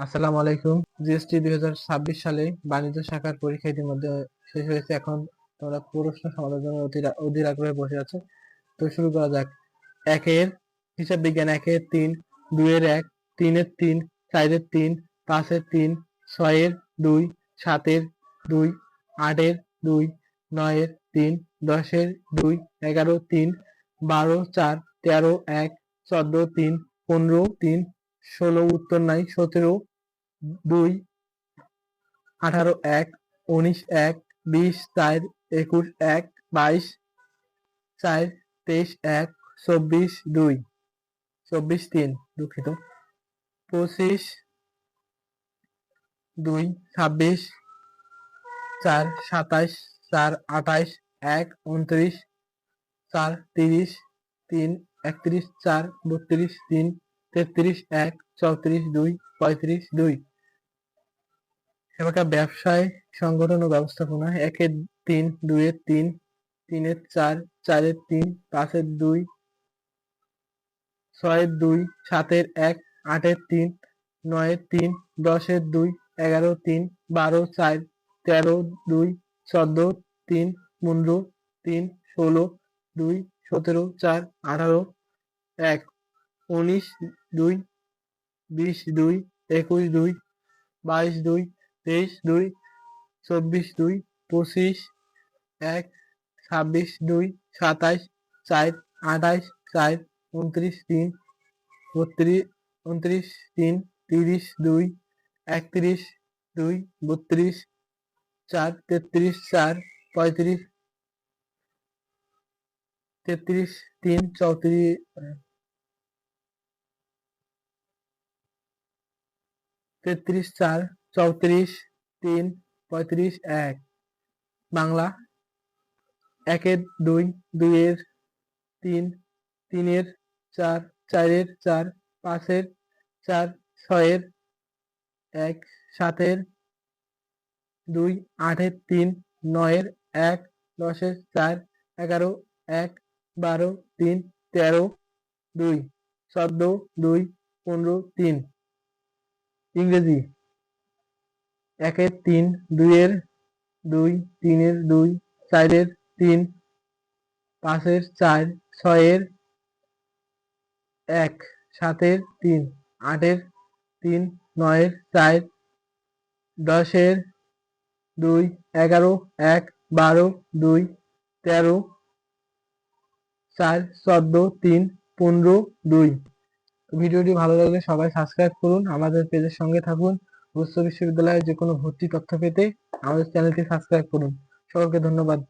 আসসালামু আলাইকুম। জিএসটি 2026 সালে বাণিজ্য শাখার পরীক্ষা ইতিমধ্যে শেষ হয়েছে। এখন তোমরা প্রশ্ন সমাধানের জন্য অধীর আগ্রহে বসে আছো। তো শুরু করা যাক। একের হিসাব বিজ্ঞান, 1-3, 2-1, 3-3, 4-3, 5-3, 6-2, 7-2, 8-2, 9-3, 10-2, 11-3, 12-4, 13-1, 14-3, 15-3, 16 উত্তর নাই, 17-2, 18-1, 19-1, 20-4, 21-1, 22-4, 23-1, 24-2, 24-3, দুঃখিত, 25-2, 26-4, 27, 4, 28, 1, 29, 4, 30, 3, 31, 4, 32, 3, 33, 1, 34, 2, 35, 2। এবার ব্যবসায় সংগঠন ও ব্যবস্থাপনা, 1-3, 2-3, 3-4, 4-3, 5-2, 6-2, 7-1, 8-3, 9-3, 10-2, 11-3, 12-4, 13-2, 14-3, 15-3, 16-2, 17-4, 18-1, 19-2, 20-2, 21-2, 22-2, 23-2, 24-2, 25-1, 26-2, 27-4, 28-4, 29-3, 29-3, 30-2, 31-2, 32-4, 33-4, 35, 33-3, 34, 33-4, 34-3, 35-1। বাংলা, 1-2, 2-3, 3-4, 4-4, 5-4, 6-1, 7-2, 8-3, 9-1, 10-4, 11-1, 12-3, 13-2, 14-2, 15-3। ইংরেজি, 1-3, 2-2, 3-2, 4-3, 5-4, 6-1, 7-3, 8-3, 9-4, 10-2, 11-1, 12-2, 13-4, 14-3, 15-2। ভিডিওটি ভালো লাগলে সবাই সাবস্ক্রাইব করুন, আমাদের পেজের সঙ্গে থাকুন। উচ্চ বিশ্ববিদ্যালয়ের যে কোনো ভর্তি তথ্য পেতে আমাদের চ্যানেলটি সাবস্ক্রাইব করুন। সকলকে ধন্যবাদ।